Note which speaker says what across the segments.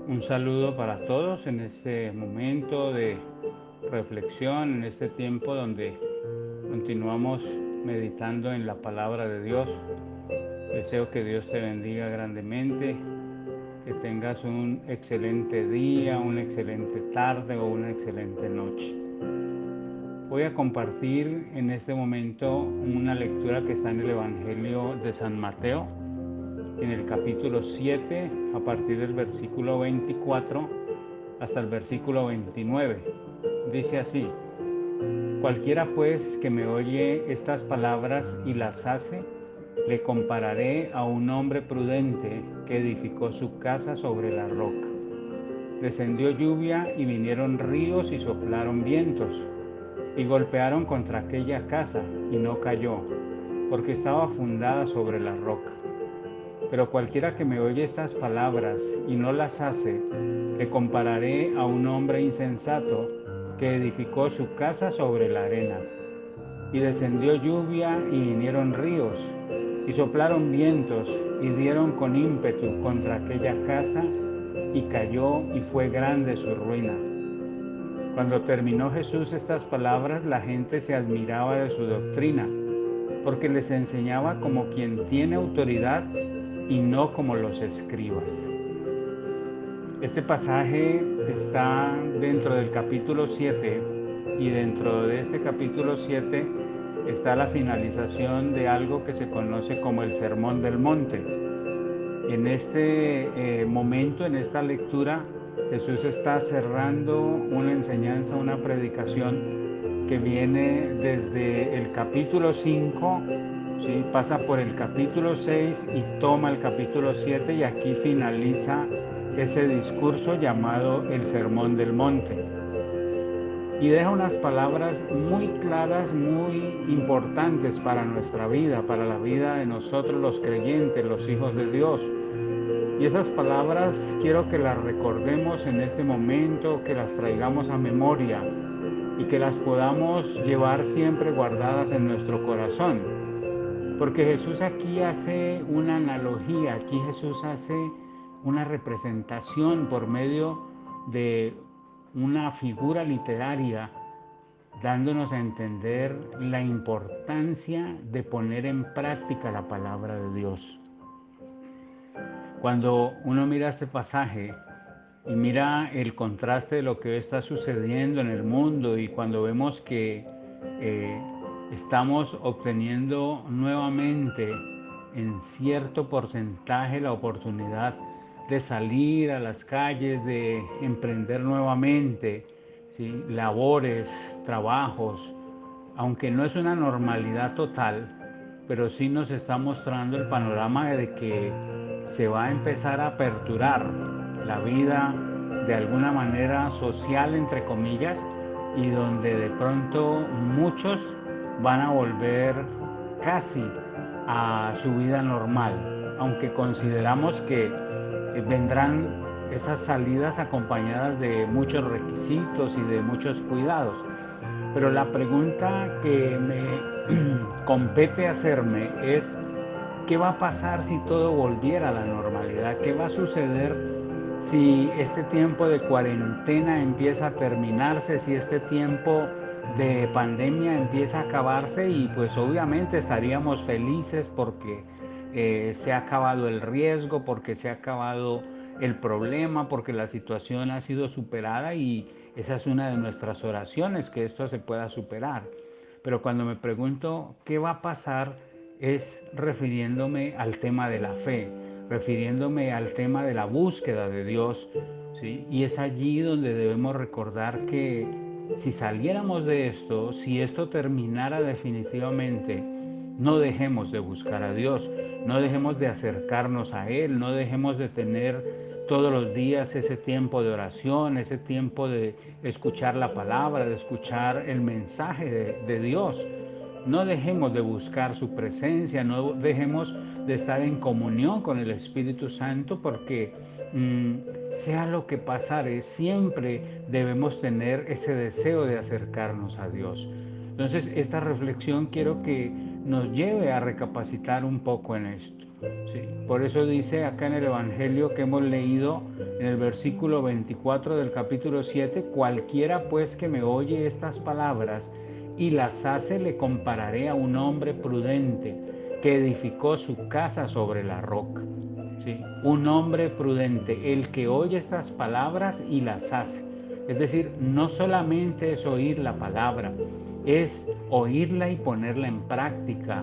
Speaker 1: Un saludo para todos en este momento de reflexión, en este tiempo donde continuamos meditando en la palabra de Dios. Deseo que Dios te bendiga grandemente, que tengas un excelente día, una excelente tarde o una excelente noche. Voy a compartir en este momento una lectura que está en el Evangelio de San Mateo, en el capítulo 7, a partir del versículo 24 hasta el versículo 29. Dice así: cualquiera pues que me oye estas palabras y las hace, le compararé a un hombre prudente que edificó su casa sobre la roca. Descendió lluvia y vinieron ríos y soplaron vientos y golpearon contra aquella casa y no cayó, porque estaba fundada sobre la roca. Pero cualquiera que me oye estas palabras y no las hace, le compararé a un hombre insensato que edificó su casa sobre la arena. Y descendió lluvia y vinieron ríos, y soplaron vientos y dieron con ímpetu contra aquella casa, y cayó y fue grande su ruina. Cuando terminó Jesús estas palabras, la gente se admiraba de su doctrina, porque les enseñaba como quien tiene autoridad y no como los escribas. Este pasaje está dentro del capítulo 7 y dentro de este capítulo 7 está la finalización de algo que se conoce como el Sermón del Monte. En este momento, en esta lectura, Jesús está cerrando una enseñanza, una predicación que viene desde el capítulo 5, ¿sí? Pasa por el capítulo 6 y toma el capítulo 7 y aquí finaliza ese discurso llamado el Sermón del Monte. Y deja unas palabras muy claras, muy importantes para nuestra vida, para la vida de nosotros los creyentes, los hijos de Dios. Y esas palabras quiero que las recordemos en este momento, que las traigamos a memoria y que las podamos llevar siempre guardadas en nuestro corazón. Porque Jesús aquí hace una analogía, aquí Jesús hace una representación por medio de una figura literaria, dándonos a entender la importancia de poner en práctica la palabra de Dios. Cuando uno mira este pasaje y mira el contraste de lo que está sucediendo en el mundo, y cuando vemos que eh, estamos obteniendo nuevamente en cierto porcentaje la oportunidad de salir a las calles, de emprender nuevamente, ¿sí? Labores, trabajos, aunque no es una normalidad total, pero sí nos está mostrando el panorama de que se va a empezar a aperturar la vida de alguna manera social, entre comillas, y donde de pronto muchos van a volver casi a su vida normal, aunque consideramos que vendrán esas salidas acompañadas de muchos requisitos y de muchos cuidados. Pero la pregunta que me compete hacerme es: ¿qué va a pasar si todo volviera a la normalidad? ¿Qué va a suceder si este tiempo de cuarentena empieza a terminarse, si este tiempo de pandemia empieza a acabarse? Y pues obviamente estaríamos felices porque se ha acabado el riesgo, porque se ha acabado el problema, porque la situación ha sido superada, y esa es una de nuestras oraciones, que esto se pueda superar. Pero cuando me pregunto qué va a pasar, es refiriéndome al tema de la fe, refiriéndome al tema de la búsqueda de Dios, ¿sí? Y es allí donde debemos recordar que si saliéramos de esto, si esto terminara definitivamente, no dejemos de buscar a Dios, no dejemos de acercarnos a Él, no dejemos de tener todos los días ese tiempo de oración, ese tiempo de escuchar la palabra, de escuchar el mensaje de Dios. No dejemos de buscar su presencia, no dejemos de estar en comunión con el Espíritu Santo, porque sea lo que pasare, siempre debemos tener ese deseo de acercarnos a Dios. Entonces, esta reflexión quiero que nos lleve a recapacitar un poco en esto. Sí, por eso dice acá en el Evangelio que hemos leído en el versículo 24 del capítulo 7, cualquiera pues que me oye estas palabras y las hace, le compararé a un hombre prudente que edificó su casa sobre la roca. ¿Sí? Un hombre prudente, el que oye estas palabras y las hace. Es decir, no solamente es oír la palabra, es oírla y ponerla en práctica,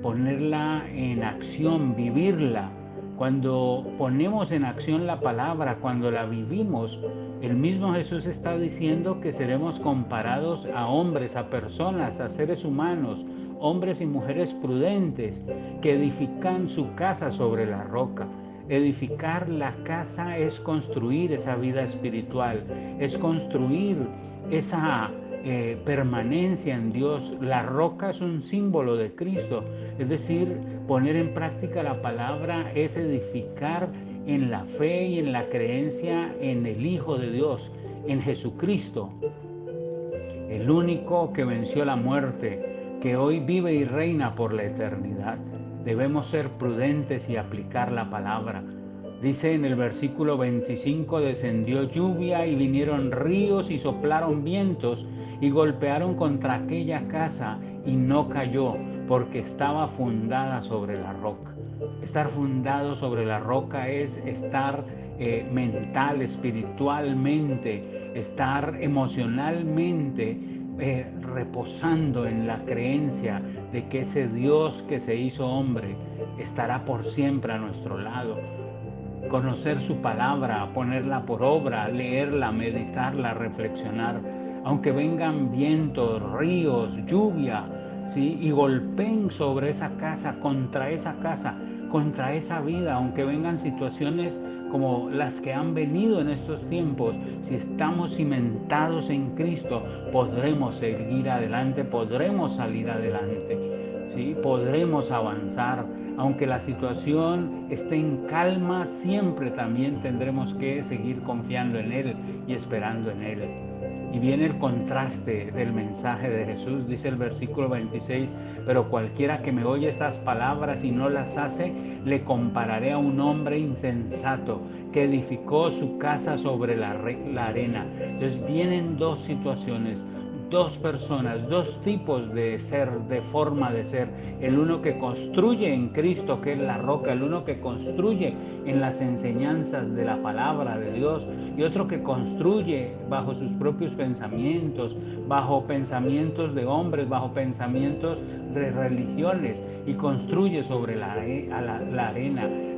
Speaker 1: ponerla en acción, vivirla. Cuando ponemos en acción la palabra, cuando la vivimos, el mismo Jesús está diciendo que seremos comparados a hombres, a personas, a seres humanos, hombres y mujeres prudentes que edifican su casa sobre la roca. Edificar la casa es construir esa vida espiritual, es construir esa permanencia en Dios. La roca es un símbolo de Cristo, es decir, poner en práctica la palabra es edificar en la fe y en la creencia en el Hijo de Dios, en Jesucristo, el único que venció la muerte, que hoy vive y reina por la eternidad. Debemos ser prudentes y aplicar la palabra. Dice en el versículo 25, descendió lluvia y vinieron ríos y soplaron vientos y golpearon contra aquella casa y no cayó porque estaba fundada sobre la roca. Estar fundado sobre la roca es estar mental, espiritualmente, estar emocionalmente reposando en la creencia de que ese Dios que se hizo hombre estará por siempre a nuestro lado. Conocer su palabra, ponerla por obra, leerla, meditarla, reflexionar, aunque vengan vientos, ríos, lluvia, ¿sí? Y golpeen sobre esa casa, contra esa vida, aunque vengan situaciones como las que han venido en estos tiempos, si estamos cimentados en Cristo, podremos seguir adelante, podremos salir adelante, ¿sí? Podremos avanzar. Aunque la situación esté en calma, siempre también tendremos que seguir confiando en Él y esperando en Él. Y viene el contraste del mensaje de Jesús, dice el versículo 26, pero cualquiera que me oye estas palabras y no las hace, le compararé a un hombre insensato que edificó su casa sobre la arena. Entonces vienen dos situaciones, dos personas, dos tipos de ser, de forma de ser. El uno que construye en Cristo, que es la roca, el uno que construye en las enseñanzas de la palabra de Dios, y otro que construye bajo sus propios pensamientos, bajo pensamientos de hombres, bajo pensamientos de religiones, y construye sobre la arena.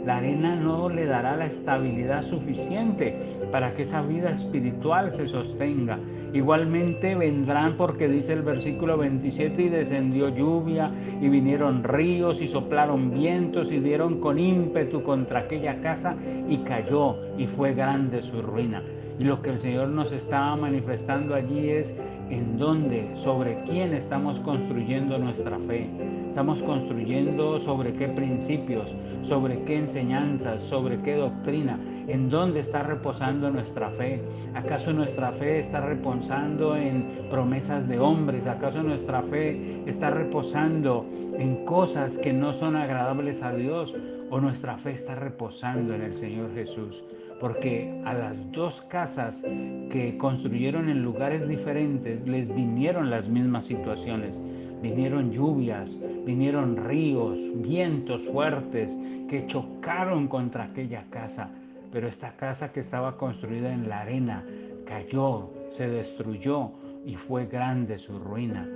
Speaker 1: La arena no le dará la estabilidad suficiente para que esa vida espiritual se sostenga. Igualmente vendrán, porque dice el versículo 27, y descendió lluvia y vinieron ríos y soplaron vientos y dieron con ímpetu contra aquella casa y cayó y fue grande su ruina. Y lo que el Señor nos está manifestando allí es en dónde, sobre quién estamos construyendo nuestra fe. Estamos construyendo sobre qué principios, sobre qué enseñanzas, sobre qué doctrina. ¿En dónde está reposando nuestra fe? ¿Acaso nuestra fe está reposando en promesas de hombres? ¿Acaso nuestra fe está reposando en cosas que no son agradables a Dios? ¿O nuestra fe está reposando en el Señor Jesús? Porque a las dos casas que construyeron en lugares diferentes les vinieron las mismas situaciones. Vinieron lluvias, vinieron ríos, vientos fuertes que chocaron contra aquella casa. Pero esta casa que estaba construida en la arena cayó, se destruyó y fue grande su ruina.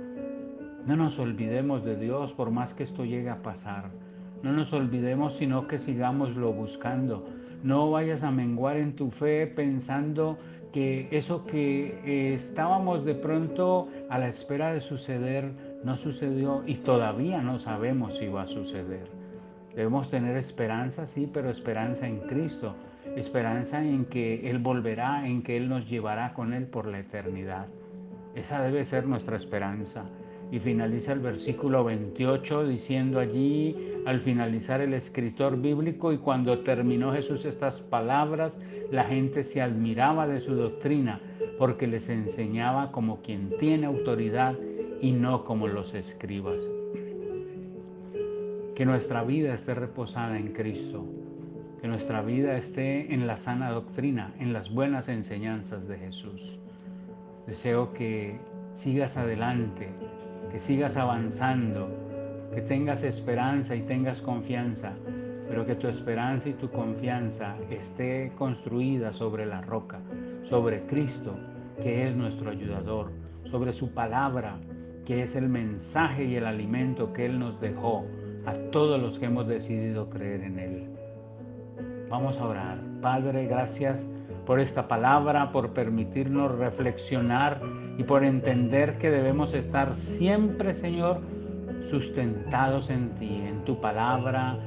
Speaker 1: No nos olvidemos de Dios por más que esto llegue a pasar. No nos olvidemos, sino que sigámoslo buscando. No vayas a menguar en tu fe pensando que eso que estábamos de pronto a la espera de suceder no sucedió y todavía no sabemos si va a suceder. Debemos tener esperanza, sí, pero esperanza en Cristo, esperanza en que Él volverá, en que Él nos llevará con Él por la eternidad. Esa debe ser nuestra esperanza. Y finaliza el versículo 28 diciendo allí, al finalizar el escritor bíblico, y cuando terminó Jesús estas palabras, la gente se admiraba de su doctrina, porque les enseñaba como quien tiene autoridad y no como los escribas. que nuestra vida esté reposada en Cristo, que nuestra vida esté en la sana doctrina, en las buenas enseñanzas de Jesús. Deseo que sigas adelante, que sigas avanzando, que tengas esperanza y tengas confianza, pero que tu esperanza y tu confianza esté construida sobre la roca, sobre Cristo, que es nuestro ayudador, sobre su palabra, que es el mensaje y el alimento que Él nos dejó a todos los que hemos decidido creer en Él. Vamos a orar. Padre, gracias por esta palabra, por permitirnos reflexionar y por entender que debemos estar siempre, Señor, sustentados en ti, en tu palabra,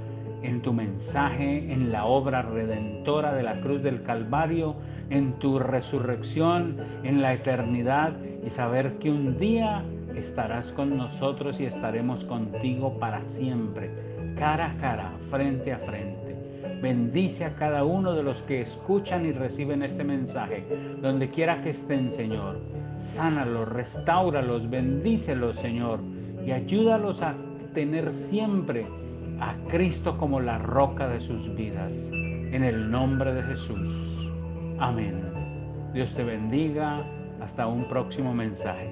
Speaker 1: en tu mensaje, en la obra redentora de la cruz del Calvario, en tu resurrección, en la eternidad, y saber que un día estarás con nosotros y estaremos contigo para siempre, cara a cara, frente a frente. Bendice a cada uno de los que escuchan y reciben este mensaje, donde quiera que estén, Señor. Sánalos, restáuralos, bendícelos, Señor, y ayúdalos a tener siempre a Cristo como la roca de sus vidas. En el nombre de Jesús. Amén. Dios te bendiga. Hasta un próximo mensaje.